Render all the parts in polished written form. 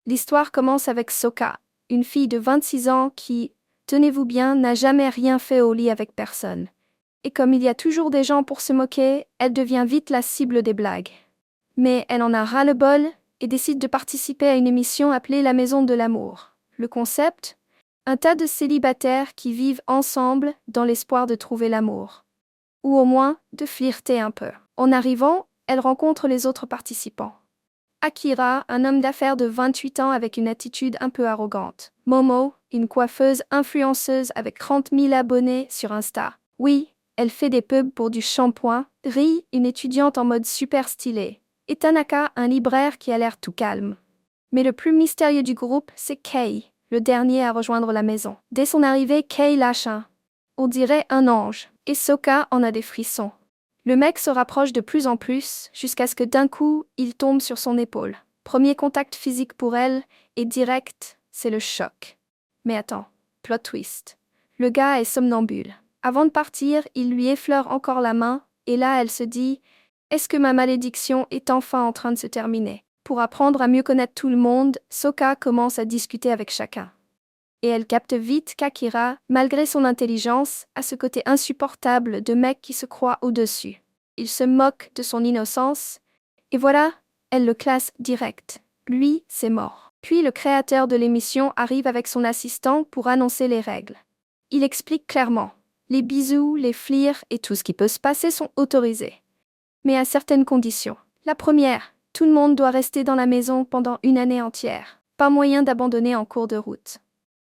L'histoire commence avec Soka, une fille de 26 ans qui, tenez-vous bien, n'a jamais rien fait au lit avec personne. Et comme il y a toujours des gens pour se moquer, elle devient vite la cible des blagues. Mais elle en a ras-le-bol et décide de participer à une émission appelée La Maison de l'amour. Le concept? Un tas de célibataires qui vivent ensemble dans l'espoir de trouver l'amour. Ou au moins, de flirter un peu. En arrivant, elle rencontre les autres participants. Akira, un homme d'affaires de 28 ans avec une attitude un peu arrogante. Momo, une coiffeuse influenceuse avec 30 000 abonnés sur Insta. Oui, elle fait des pubs pour du shampoing. Ri, une étudiante en mode super stylée. Et Tanaka, un libraire qui a l'air tout calme. Mais le plus mystérieux du groupe, c'est Kei, le dernier à rejoindre la maison. Dès son arrivée, Kei lâche on dirait un ange, et Soka en a des frissons. Le mec se rapproche de plus en plus, jusqu'à ce que d'un coup, il tombe sur son épaule. Premier contact physique pour elle, et direct, c'est le choc. Mais attends, plot twist. Le gars est somnambule. Avant de partir, il lui effleure encore la main, et là elle se dit « Est-ce que ma malédiction est enfin en train de se terminer ?» Pour apprendre à mieux connaître tout le monde, Soka commence à discuter avec chacun. Et elle capte vite qu'Akira, malgré son intelligence, a ce côté insupportable de mec qui se croit au-dessus. Il se moque de son innocence, et voilà, elle le classe direct. Lui, c'est mort. Puis le créateur de l'émission arrive avec son assistant pour annoncer les règles. Il explique clairement. Les bisous, les flirts et tout ce qui peut se passer sont autorisés. Mais à certaines conditions. La première, tout le monde doit rester dans la maison pendant une année entière. Pas moyen d'abandonner en cours de route.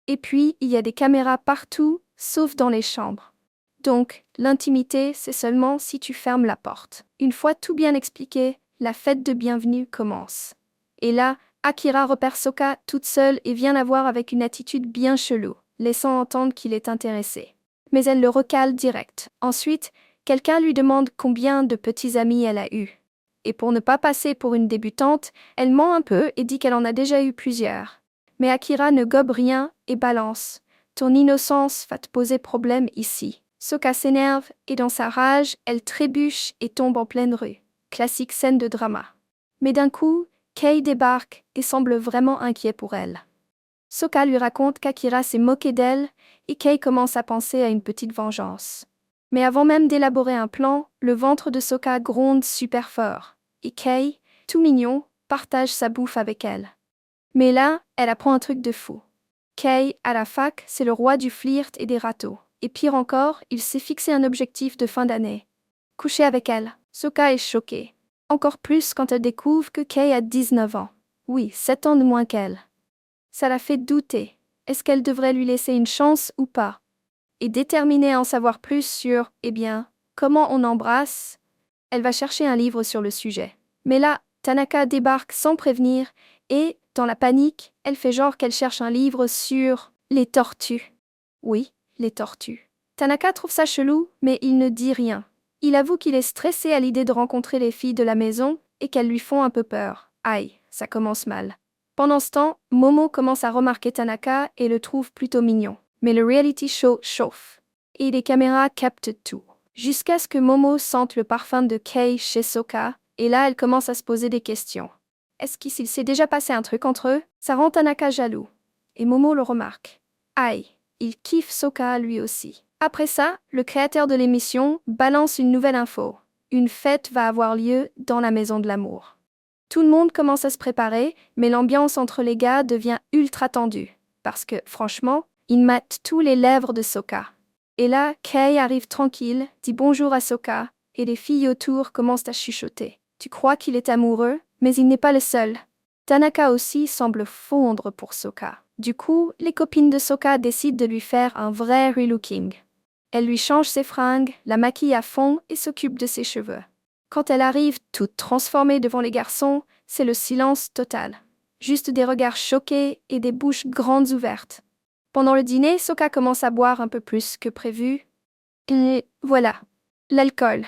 Et puis, il y a des caméras partout, sauf dans les chambres. Donc, l'intimité, c'est seulement si tu fermes la porte. Une fois tout bien expliqué, la fête de bienvenue commence. Et là, Akira repère Soka toute seule et vient la voir avec une attitude bien chelou, laissant entendre qu'il est intéressé. Mais elle le recale direct. Ensuite, quelqu'un lui demande combien de petits amis elle a eu. Et pour ne pas passer pour une débutante, elle ment un peu et dit qu'elle en a déjà eu plusieurs. Mais Akira ne gobe rien et balance. Ton innocence va te poser problème ici. Soka s'énerve et dans sa rage, elle trébuche et tombe en pleine rue. Classique scène de drama. Mais d'un coup, Kei débarque et semble vraiment inquiet pour elle. Soka lui raconte qu'Akira s'est moqué d'elle et Kei commence à penser à une petite vengeance. Mais avant même d'élaborer un plan, le ventre de Soka gronde super fort. Et Kei, tout mignon, partage sa bouffe avec elle. Mais là, elle apprend un truc de fou. Kei, à la fac, c'est le roi du flirt et des râteaux. Et pire encore, il s'est fixé un objectif de fin d'année. Coucher avec elle. Soka est choquée. Encore plus quand elle découvre que Kei a 19 ans. Oui, 7 ans de moins qu'elle. Ça la fait douter. Est-ce qu'elle devrait lui laisser une chance ou pas? Et déterminée à en savoir plus sur, comment on embrasse, elle va chercher un livre sur le sujet. Mais là, Tanaka débarque sans prévenir et, dans la panique, elle fait genre qu'elle cherche un livre sur les tortues. Oui, les tortues. Tanaka trouve ça chelou, mais il ne dit rien. Il avoue qu'il est stressé à l'idée de rencontrer les filles de la maison et qu'elles lui font un peu peur. Aïe, ça commence mal. Pendant ce temps, Momo commence à remarquer Tanaka et le trouve plutôt mignon. Mais le reality show chauffe. Et les caméras captent tout. Jusqu'à ce que Momo sente le parfum de Kei chez Soka, et là elle commence à se poser des questions. Est-ce qu'il s'est déjà passé un truc entre eux? Ça rend Tanaka jaloux. Et Momo le remarque. Aïe, il kiffe Soka lui aussi. Après ça, le créateur de l'émission balance une nouvelle info. Une fête va avoir lieu dans la maison de l'amour. Tout le monde commence à se préparer, mais l'ambiance entre les gars devient ultra tendue. Parce que, franchement, ils matent tous les lèvres de Soka. Et là, Kei arrive tranquille, dit bonjour à Soka, et les filles autour commencent à chuchoter. Tu crois qu'il est amoureux, mais il n'est pas le seul. Tanaka aussi semble fondre pour Soka. Du coup, les copines de Soka décident de lui faire un vrai relooking. Elle lui change ses fringues, la maquille à fond et s'occupe de ses cheveux. Quand elle arrive, toute transformée devant les garçons, c'est le silence total. Juste des regards choqués et des bouches grandes ouvertes. Pendant le dîner, Soka commence à boire un peu plus que prévu. Et voilà, l'alcool.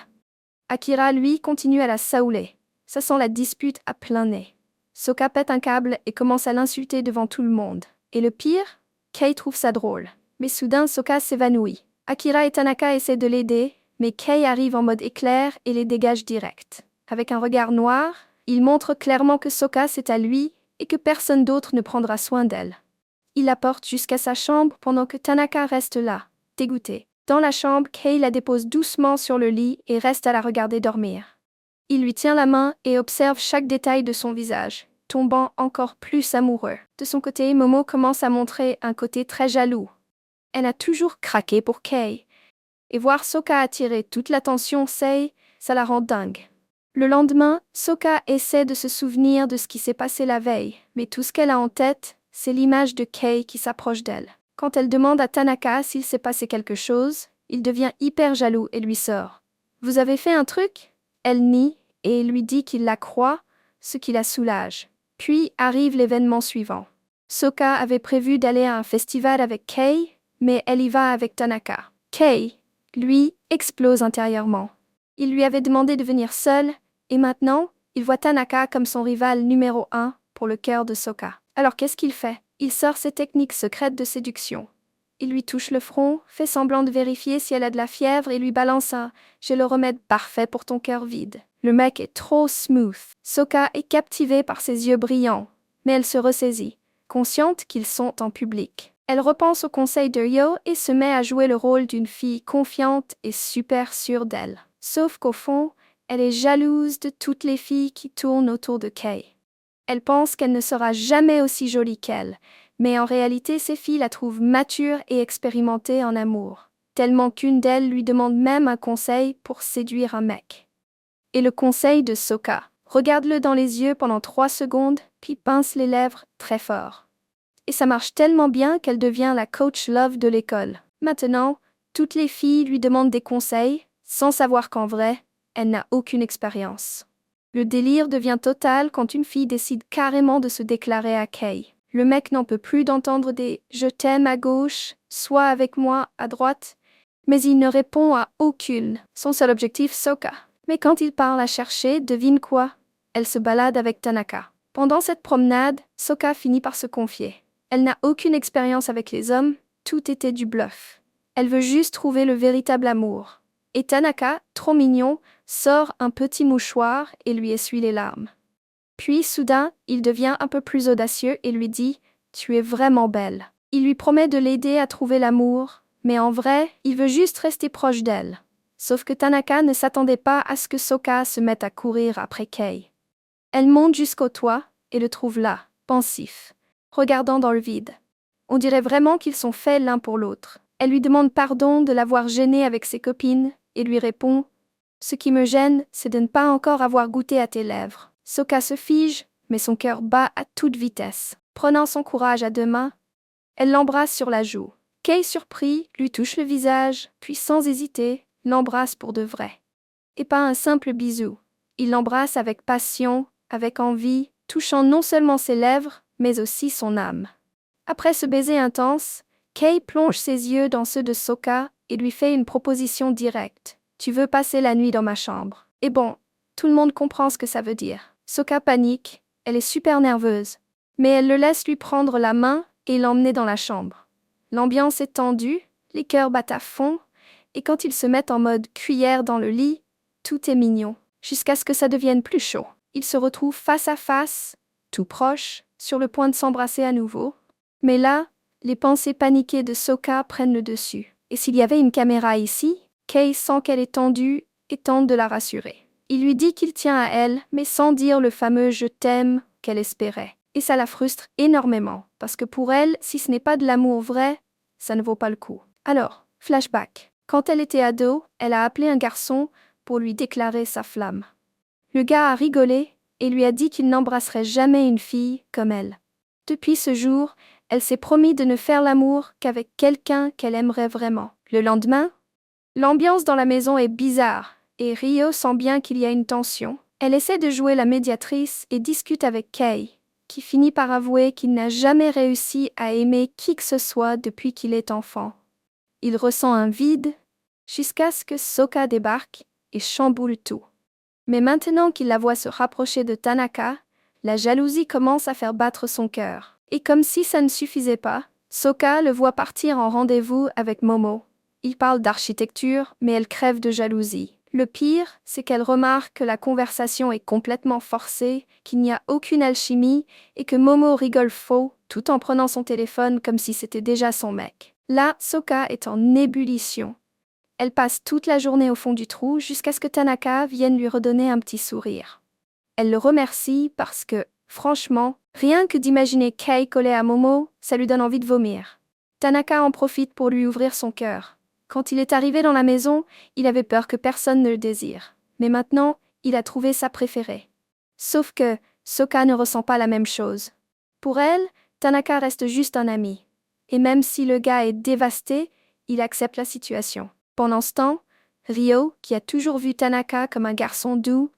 Akira, lui, continue à la saouler. Ça sent la dispute à plein nez. Soka pète un câble et commence à l'insulter devant tout le monde. Et le pire, Kei trouve ça drôle. Mais soudain, Soka s'évanouit. Akira et Tanaka essaient de l'aider, mais Kei arrive en mode éclair et les dégage direct. Avec un regard noir, il montre clairement que Soka c'est à lui et que personne d'autre ne prendra soin d'elle. Il la porte jusqu'à sa chambre pendant que Tanaka reste là, dégoûté. Dans la chambre, Kei la dépose doucement sur le lit et reste à la regarder dormir. Il lui tient la main et observe chaque détail de son visage, tombant encore plus amoureux. De son côté, Momo commence à montrer un côté très jaloux. Elle a toujours craqué pour Kei. Et voir Soka attirer toute l'attention Sei, ça la rend dingue. Le lendemain, Soka essaie de se souvenir de ce qui s'est passé la veille, mais tout ce qu'elle a en tête, c'est l'image de Kei qui s'approche d'elle. Quand elle demande à Tanaka s'il s'est passé quelque chose, il devient hyper jaloux et lui sort. « Vous avez fait un truc ?» Elle nie et lui dit qu'il la croit, ce qui la soulage. Puis arrive l'événement suivant. Soka avait prévu d'aller à un festival avec Kei, mais elle y va avec Tanaka. Kei, lui, explose intérieurement. Il lui avait demandé de venir seul, et maintenant, il voit Tanaka comme son rival numéro 1 pour le cœur de Soka. Alors qu'est-ce qu'il fait? Il sort ses techniques secrètes de séduction. Il lui touche le front, fait semblant de vérifier si elle a de la fièvre et lui balance un « j'ai le remède parfait pour ton cœur vide ». Le mec est trop smooth. Soka est captivée par ses yeux brillants, mais elle se ressaisit, consciente qu'ils sont en public. Elle repense au conseil de Ryo et se met à jouer le rôle d'une fille confiante et super sûre d'elle. Sauf qu'au fond, elle est jalouse de toutes les filles qui tournent autour de Kei. Elle pense qu'elle ne sera jamais aussi jolie qu'elle, mais en réalité ces filles la trouvent mature et expérimentée en amour, tellement qu'une d'elles lui demande même un conseil pour séduire un mec. Et le conseil de Soka, regarde-le dans les yeux pendant 3 secondes, puis pince les lèvres très fort. Et ça marche tellement bien qu'elle devient la coach love de l'école. Maintenant, toutes les filles lui demandent des conseils, sans savoir qu'en vrai, elle n'a aucune expérience. Le délire devient total quand une fille décide carrément de se déclarer à Kei. Le mec n'en peut plus d'entendre des « je t'aime » à gauche, « sois avec moi » à droite, mais il ne répond à aucune. Son seul objectif, Soka. Mais quand il part la chercher, devine quoi? Elle se balade avec Tanaka. Pendant cette promenade, Soka finit par se confier. Elle n'a aucune expérience avec les hommes, tout était du bluff. Elle veut juste trouver le véritable amour. Et Tanaka, trop mignon, sort un petit mouchoir et lui essuie les larmes. Puis, soudain, il devient un peu plus audacieux et lui dit « Tu es vraiment belle ». Il lui promet de l'aider à trouver l'amour, mais en vrai, il veut juste rester proche d'elle. Sauf que Tanaka ne s'attendait pas à ce que Soka se mette à courir après Kei. Elle monte jusqu'au toit et le trouve là, pensif, regardant dans le vide. On dirait vraiment qu'ils sont faits l'un pour l'autre. Elle lui demande pardon de l'avoir gêné avec ses copines et lui répond « Ce qui me gêne, c'est de ne pas encore avoir goûté à tes lèvres ». Soka se fige, mais son cœur bat à toute vitesse. Prenant son courage à 2 mains, elle l'embrasse sur la joue. Kei, surpris, lui touche le visage, puis sans hésiter, l'embrasse pour de vrai. Et pas un simple bisou. Il l'embrasse avec passion, avec envie, touchant non seulement ses lèvres, mais aussi son âme. Après ce baiser intense, Kei plonge ses yeux dans ceux de Soka et lui fait une proposition directe. « Tu veux passer la nuit dans ma chambre ?» Et bon, tout le monde comprend ce que ça veut dire. Soka panique, elle est super nerveuse. Mais elle le laisse lui prendre la main et l'emmener dans la chambre. L'ambiance est tendue, les cœurs battent à fond, et quand ils se mettent en mode cuillère dans le lit, tout est mignon, jusqu'à ce que ça devienne plus chaud. Ils se retrouvent face à face, tout proches, sur le point de s'embrasser à nouveau. Mais là, les pensées paniquées de Soka prennent le dessus. Et s'il y avait une caméra ici, Kei sent qu'elle est tendue et tente de la rassurer. Il lui dit qu'il tient à elle, mais sans dire le fameux « je t'aime » qu'elle espérait. Et ça la frustre énormément, parce que pour elle, si ce n'est pas de l'amour vrai, ça ne vaut pas le coup. Alors, flashback. Quand elle était ado, elle a appelé un garçon pour lui déclarer sa flamme. Le gars a rigolé et lui a dit qu'il n'embrasserait jamais une fille comme elle. Depuis ce jour, elle s'est promis de ne faire l'amour qu'avec quelqu'un qu'elle aimerait vraiment. Le lendemain, l'ambiance dans la maison est bizarre et Ryo sent bien qu'il y a une tension. Elle essaie de jouer la médiatrice et discute avec Kei, qui finit par avouer qu'il n'a jamais réussi à aimer qui que ce soit depuis qu'il est enfant. Il ressent un vide, jusqu'à ce que Soka débarque et chamboule tout. Mais maintenant qu'il la voit se rapprocher de Tanaka, la jalousie commence à faire battre son cœur. Et comme si ça ne suffisait pas, Soka le voit partir en rendez-vous avec Momo. Il parle d'architecture, mais elle crève de jalousie. Le pire, c'est qu'elle remarque que la conversation est complètement forcée, qu'il n'y a aucune alchimie et que Momo rigole faux, tout en prenant son téléphone comme si c'était déjà son mec. Là, Soka est en ébullition. Elle passe toute la journée au fond du trou jusqu'à ce que Tanaka vienne lui redonner un petit sourire. Elle le remercie parce que, franchement, rien que d'imaginer Kei collé à Momo, ça lui donne envie de vomir. Tanaka en profite pour lui ouvrir son cœur. Quand il est arrivé dans la maison, il avait peur que personne ne le désire. Mais maintenant, il a trouvé sa préférée. Sauf que Soka ne ressent pas la même chose. Pour elle, Tanaka reste juste un ami. Et même si le gars est dévasté, il accepte la situation. Pendant ce temps, Ryo, qui a toujours vu Tanaka comme un garçon doux,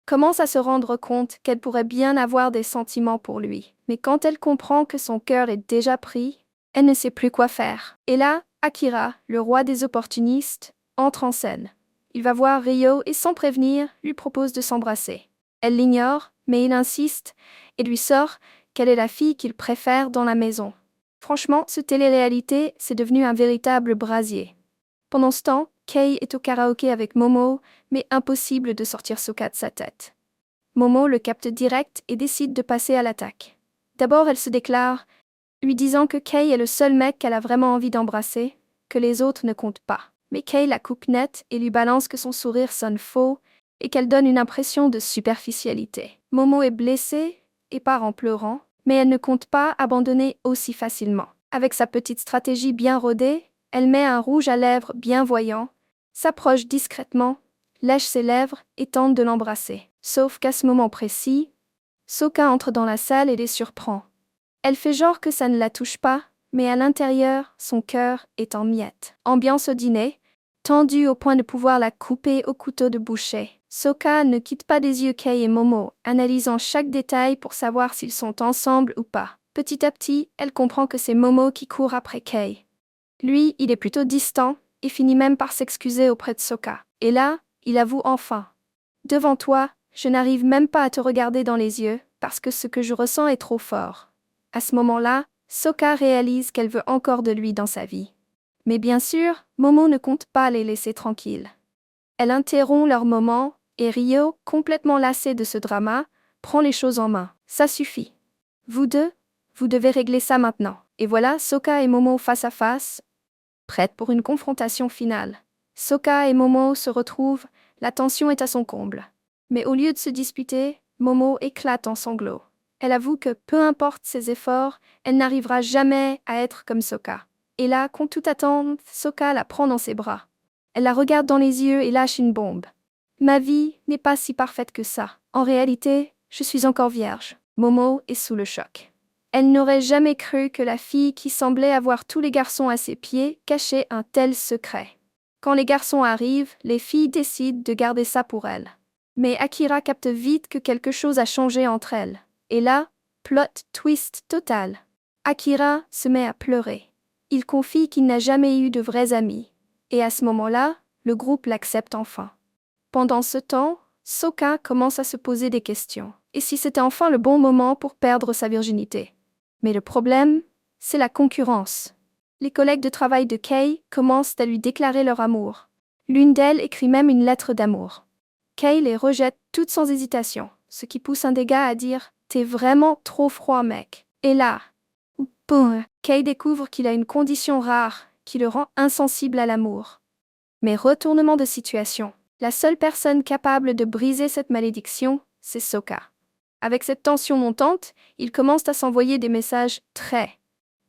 commence à se rendre compte qu'elle pourrait bien avoir des sentiments pour lui. Mais quand elle comprend que son cœur est déjà pris, elle ne sait plus quoi faire. Et là, Akira, le roi des opportunistes, entre en scène. Il va voir Ryo et sans prévenir, lui propose de s'embrasser. Elle l'ignore, mais il insiste et lui sort qu'elle est la fille qu'il préfère dans la maison. Franchement, ce télé-réalité, c'est devenu un véritable brasier. Pendant ce temps, Kei est au karaoké avec Momo, mais impossible de sortir Soka de sa tête. Momo le capte direct et décide de passer à l'attaque. D'abord, elle se déclare, lui disant que Kei est le seul mec qu'elle a vraiment envie d'embrasser, que les autres ne comptent pas. Mais Kei la coupe net et lui balance que son sourire sonne faux et qu'elle donne une impression de superficialité. Momo est blessée et part en pleurant, mais elle ne compte pas abandonner aussi facilement. Avec sa petite stratégie bien rodée, elle met un rouge à lèvres bien voyant, s'approche discrètement, lèche ses lèvres et tente de l'embrasser. Sauf qu'à ce moment précis, Soka entre dans la salle et les surprend. Elle fait genre que ça ne la touche pas, mais à l'intérieur, son cœur est en miettes. Ambiance au dîner, tendue au point de pouvoir la couper au couteau de boucher. Soka ne quitte pas des yeux Kei et Momo, analysant chaque détail pour savoir s'ils sont ensemble ou pas. Petit à petit, elle comprend que c'est Momo qui court après Kei. Lui, il est plutôt distant et finit même par s'excuser auprès de Soka. Et là, il avoue enfin. Devant toi, je n'arrive même pas à te regarder dans les yeux parce que ce que je ressens est trop fort. À ce moment-là, Soka réalise qu'elle veut encore de lui dans sa vie. Mais bien sûr, Momo ne compte pas les laisser tranquilles. Elle interrompt leur moment et Ryo, complètement lassé de ce drama, prend les choses en main. Ça suffit. Vous deux, vous devez régler ça maintenant. Et voilà Soka et Momo face à face, prêtes pour une confrontation finale. Soka et Momo se retrouvent, la tension est à son comble. Mais au lieu de se disputer, Momo éclate en sanglots. Elle avoue que, peu importe ses efforts, elle n'arrivera jamais à être comme Soka. Et là, contre toute attente, Soka la prend dans ses bras. Elle la regarde dans les yeux et lâche une bombe. Ma vie n'est pas si parfaite que ça. En réalité, je suis encore vierge. Momo est sous le choc. Elle n'aurait jamais cru que la fille qui semblait avoir tous les garçons à ses pieds cachait un tel secret. Quand les garçons arrivent, les filles décident de garder ça pour elles. Mais Akira capte vite que quelque chose a changé entre elles. Et là, plot twist total. Akira se met à pleurer. Il confie qu'il n'a jamais eu de vrais amis. Et à ce moment-là, le groupe l'accepte enfin. Pendant ce temps, Soka commence à se poser des questions. Et si c'était enfin le bon moment pour perdre sa virginité? Mais le problème, c'est la concurrence. Les collègues de travail de Kei commencent à lui déclarer leur amour. L'une d'elles écrit même une lettre d'amour. Kei les rejette toutes sans hésitation, ce qui pousse un des gars à dire « T'es vraiment trop froid, mec ». Et là, boum, Kei découvre qu'il a une condition rare qui le rend insensible à l'amour. Mais retournement de situation. La seule personne capable de briser cette malédiction, c'est Soka. Avec cette tension montante, ils commencent à s'envoyer des messages très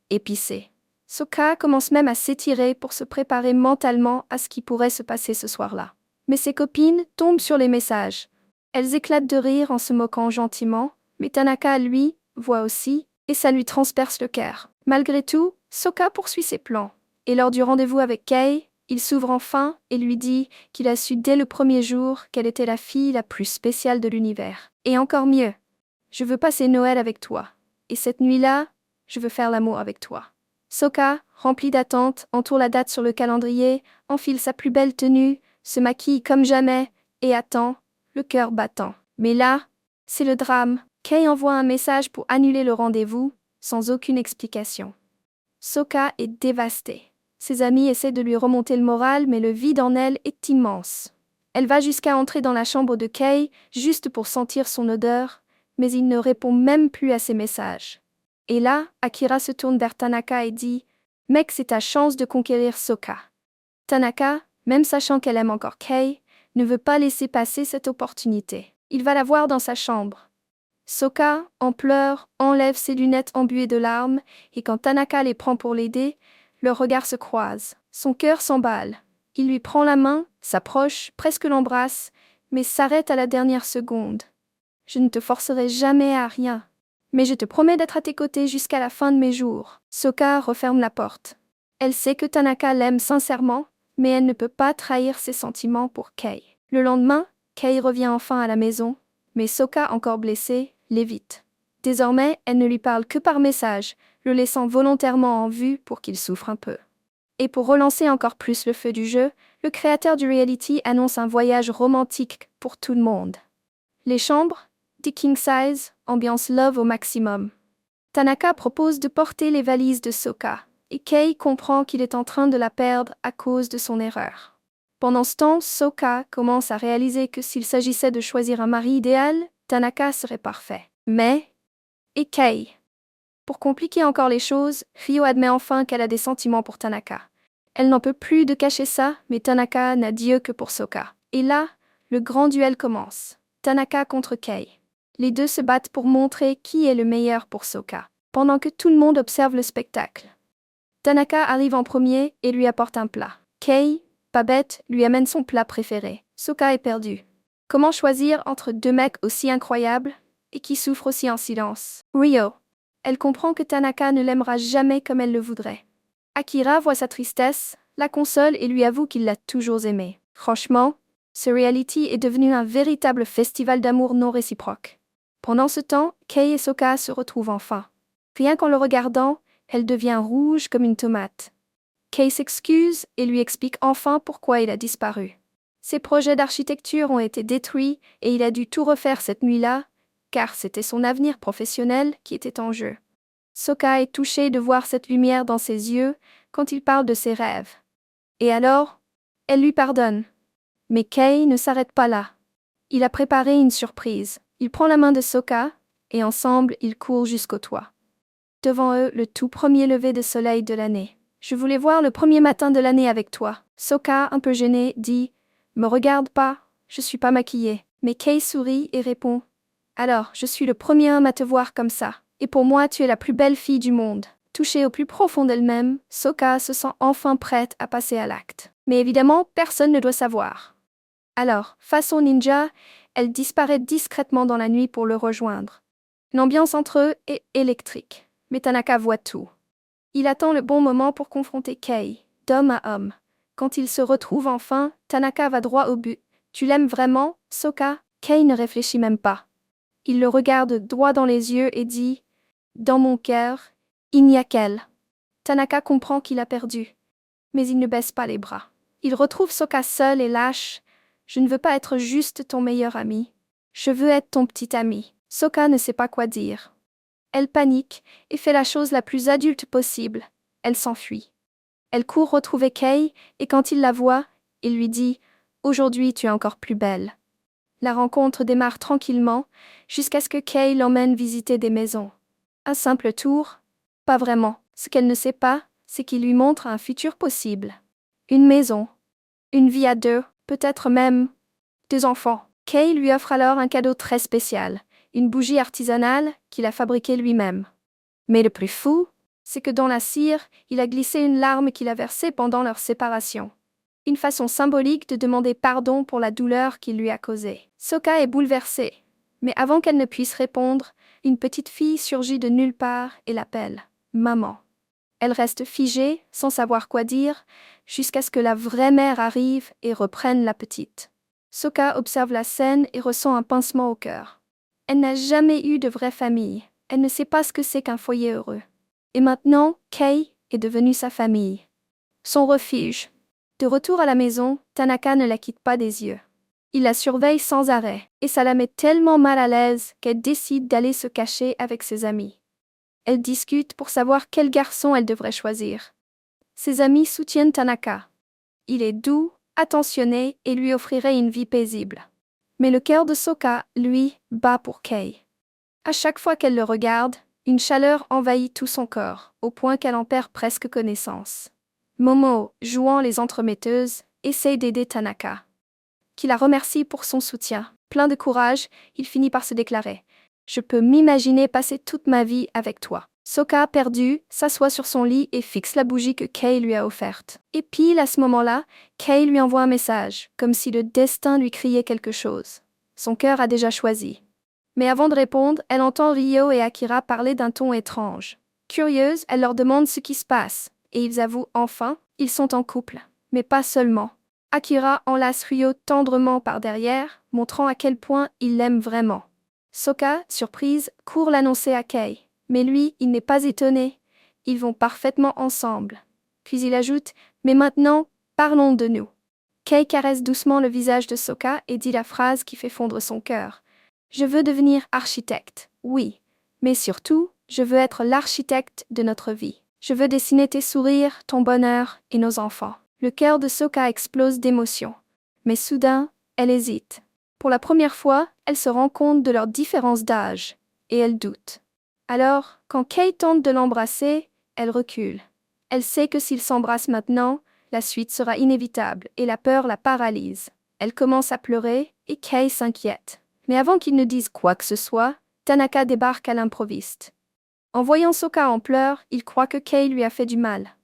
épicés. Soka commence même à s'étirer pour se préparer mentalement à ce qui pourrait se passer ce soir-là. Mais ses copines tombent sur les messages. Elles éclatent de rire en se moquant gentiment, mais Tanaka, lui, voit aussi, et ça lui transperce le cœur. Malgré tout, Soka poursuit ses plans. Et lors du rendez-vous avec Kei, il s'ouvre enfin et lui dit qu'il a su dès le premier jour qu'elle était la fille la plus spéciale de l'univers. Et encore mieux, je veux passer Noël avec toi. Et cette nuit-là, je veux faire l'amour avec toi. Soka, remplie d'attente, entoure la date sur le calendrier, enfile sa plus belle tenue, se maquille comme jamais, et attend, le cœur battant. Mais là, c'est le drame. Kei envoie un message pour annuler le rendez-vous, sans aucune explication. Soka est dévastée. Ses amis essaient de lui remonter le moral, mais le vide en elle est immense. Elle va jusqu'à entrer dans la chambre de Kei, juste pour sentir son odeur, mais il ne répond même plus à ses messages. Et là, Akira se tourne vers Tanaka et dit « Mec, c'est ta chance de conquérir Soka. » Tanaka, même sachant qu'elle aime encore Kei, ne veut pas laisser passer cette opportunité. Il va la voir dans sa chambre. Soka, en pleurs, enlève ses lunettes embuées de larmes, et quand Tanaka les prend pour l'aider, leurs regards se croisent. Son cœur s'emballe. Il lui prend la main, s'approche, presque l'embrasse, mais s'arrête à la dernière seconde. « Je ne te forcerai jamais à rien, mais je te promets d'être à tes côtés jusqu'à la fin de mes jours. » Soka referme la porte. Elle sait que Tanaka l'aime sincèrement, mais elle ne peut pas trahir ses sentiments pour Kei. Le lendemain, Kei revient enfin à la maison, mais Soka, encore blessée, l'évite. Désormais, elle ne lui parle que par message, le laissant volontairement en vue pour qu'il souffre un peu. Et pour relancer encore plus le feu du jeu, le créateur du reality annonce un voyage romantique pour tout le monde. Les chambres, des king size, ambiance love au maximum. Tanaka propose de porter les valises de Soka, et Kei comprend qu'il est en train de la perdre à cause de son erreur. Pendant ce temps, Soka commence à réaliser que s'il s'agissait de choisir un mari idéal, Tanaka serait parfait. Mais, et Kei? Pour compliquer encore les choses, Ryo admet enfin qu'elle a des sentiments pour Tanaka. Elle n'en peut plus de cacher ça, mais Tanaka n'a Dieu que pour Soka. Et là, le grand duel commence. Tanaka contre Kei. Les deux se battent pour montrer qui est le meilleur pour Soka, pendant que tout le monde observe le spectacle. Tanaka arrive en premier et lui apporte un plat. Kei, pas bête, lui amène son plat préféré. Soka est perdue. Comment choisir entre deux mecs aussi incroyables et qui souffrent aussi en silence? Ryo. Elle comprend que Tanaka ne l'aimera jamais comme elle le voudrait. Akira voit sa tristesse, la console et lui avoue qu'il l'a toujours aimée. Franchement, ce reality est devenu un véritable festival d'amour non réciproque. Pendant ce temps, Kei et Soka se retrouvent enfin. Rien qu'en le regardant, elle devient rouge comme une tomate. Kei s'excuse et lui explique enfin pourquoi il a disparu. Ses projets d'architecture ont été détruits et il a dû tout refaire cette nuit-là, car c'était son avenir professionnel qui était en jeu. Soka est touchée de voir cette lumière dans ses yeux quand il parle de ses rêves. Et alors, elle lui pardonne. Mais Kei ne s'arrête pas là. Il a préparé une surprise. Il prend la main de Soka, et ensemble, ils courent jusqu'au toit. Devant eux, le tout premier lever de soleil de l'année. « Je voulais voir le premier matin de l'année avec toi. » Soka, un peu gênée, dit « Me regarde pas, je suis pas maquillée. » Mais Kei sourit et répond « Alors, je suis le premier homme à te voir comme ça. Et pour moi, tu es la plus belle fille du monde. » Touchée au plus profond d'elle-même, Soka se sent enfin prête à passer à l'acte. Mais évidemment, personne ne doit savoir. Alors, façon ninja, elle disparaît discrètement dans la nuit pour le rejoindre. L'ambiance entre eux est électrique, mais Tanaka voit tout. Il attend le bon moment pour confronter Kei, d'homme à homme. Quand ils se retrouvent enfin, Tanaka va droit au but. « Tu l'aimes vraiment, Soka ?» Kei ne réfléchit même pas. Il le regarde droit dans les yeux et dit « Dans mon cœur, il n'y a qu'elle. » Tanaka comprend qu'il a perdu, mais il ne baisse pas les bras. Il retrouve Soka seul et lâche. « Je ne veux pas être juste ton meilleur ami. Je veux être ton petit ami. » Soka ne sait pas quoi dire. Elle panique et fait la chose la plus adulte possible. Elle s'enfuit. Elle court retrouver Kei et quand il la voit, il lui dit « Aujourd'hui tu es encore plus belle. » La rencontre démarre tranquillement jusqu'à ce que Kei l'emmène visiter des maisons. Un simple tour? Pas vraiment. Ce qu'elle ne sait pas, c'est qu'il lui montre un futur possible. Une maison. Une vie à deux, peut-être même 2 enfants. Kei lui offre alors un cadeau très spécial, une bougie artisanale qu'il a fabriquée lui-même. Mais le plus fou, c'est que dans la cire, il a glissé une larme qu'il a versée pendant leur séparation. Une façon symbolique de demander pardon pour la douleur qu'il lui a causée. Soka est bouleversée, mais avant qu'elle ne puisse répondre, une petite fille surgit de nulle part et l'appelle « Maman ». Elle reste figée, sans savoir quoi dire, jusqu'à ce que la vraie mère arrive et reprenne la petite. Soka observe la scène et ressent un pincement au cœur. Elle n'a jamais eu de vraie famille. Elle ne sait pas ce que c'est qu'un foyer heureux. Et maintenant, Kei est devenue sa famille. Son refuge. De retour à la maison, Tanaka ne la quitte pas des yeux. Il la surveille sans arrêt, et ça la met tellement mal à l'aise qu'elle décide d'aller se cacher avec ses amis. Elle discute pour savoir quel garçon elle devrait choisir. Ses amis soutiennent Tanaka. Il est doux, attentionné et lui offrirait une vie paisible. Mais le cœur de Sokka, lui, bat pour Kei. À chaque fois qu'elle le regarde, une chaleur envahit tout son corps, au point qu'elle en perd presque connaissance. Momo, jouant les entremetteuses, essaye d'aider Tanaka, qui la remercie pour son soutien. Plein de courage, il finit par se déclarer « Je peux m'imaginer passer toute ma vie avec toi ». Sokka, perdu, s'assoit sur son lit et fixe la bougie que Kei lui a offerte. Et pile à ce moment-là, Kei lui envoie un message, comme si le destin lui criait quelque chose. Son cœur a déjà choisi. Mais avant de répondre, elle entend Ryo et Akira parler d'un ton étrange. Curieuse, elle leur demande ce qui se passe, et ils avouent enfin, ils sont en couple. Mais pas seulement. Akira enlace Ryo tendrement par derrière, montrant à quel point il l'aime vraiment. Sokka, surprise, court l'annoncer à Kei. Mais lui, il n'est pas étonné. Ils vont parfaitement ensemble. Puis il ajoute « Mais maintenant, parlons de nous ». Kei caresse doucement le visage de Sokka et dit la phrase qui fait fondre son cœur. « Je veux devenir architecte, oui. Mais surtout, je veux être l'architecte de notre vie. Je veux dessiner tes sourires, ton bonheur et nos enfants. » Le cœur de Sokka explose d'émotion. Mais soudain, elle hésite. Pour la première fois, elle se rend compte de leur différence d'âge. Et elle doute. Alors, quand Kei tente de l'embrasser, elle recule. Elle sait que s'ils s'embrassent maintenant, la suite sera inévitable et la peur la paralyse. Elle commence à pleurer et Kei s'inquiète. Mais avant qu'il ne dise quoi que ce soit, Tanaka débarque à l'improviste. En voyant Sokka en pleurs, il croit que Kei lui a fait du mal.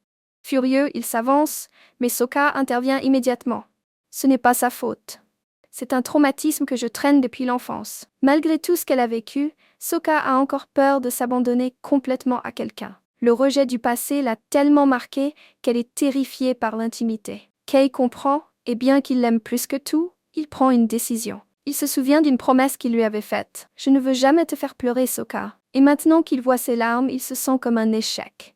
Furieux, il s'avance, mais Sokka intervient immédiatement. Ce n'est pas sa faute. C'est un traumatisme que je traîne depuis l'enfance. Malgré tout ce qu'elle a vécu, Sokka a encore peur de s'abandonner complètement à quelqu'un. Le rejet du passé l'a tellement marquée qu'elle est terrifiée par l'intimité. Kei comprend, et bien qu'il l'aime plus que tout, il prend une décision. Il se souvient d'une promesse qu'il lui avait faite. « Je ne veux jamais te faire pleurer, Sokka. » Et maintenant qu'il voit ses larmes, il se sent comme un échec.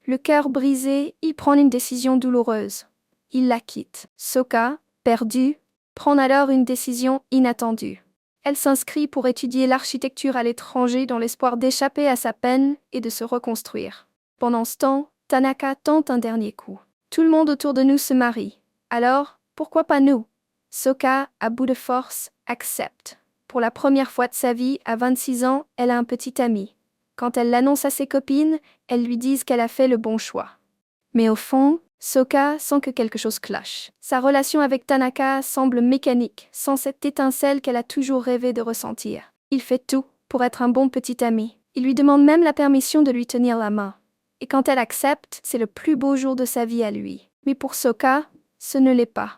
Le cœur brisé, il prend une décision douloureuse. Il la quitte. Sokka, perdu, prend alors une décision inattendue. Elle s'inscrit pour étudier l'architecture à l'étranger dans l'espoir d'échapper à sa peine et de se reconstruire. Pendant ce temps, Tanaka tente un dernier coup. Tout le monde autour de nous se marie. Alors, pourquoi pas nous? Sokka, à bout de force, accepte. Pour la première fois de sa vie, à 26 ans, elle a un petit ami. Quand elle l'annonce à ses copines, elles lui disent qu'elle a fait le bon choix. Mais au fond, Sokka sent que quelque chose cloche. Sa relation avec Tanaka semble mécanique, sans cette étincelle qu'elle a toujours rêvé de ressentir. Il fait tout pour être un bon petit ami. Il lui demande même la permission de lui tenir la main. Et quand elle accepte, c'est le plus beau jour de sa vie à lui. Mais pour Sokka, ce ne l'est pas.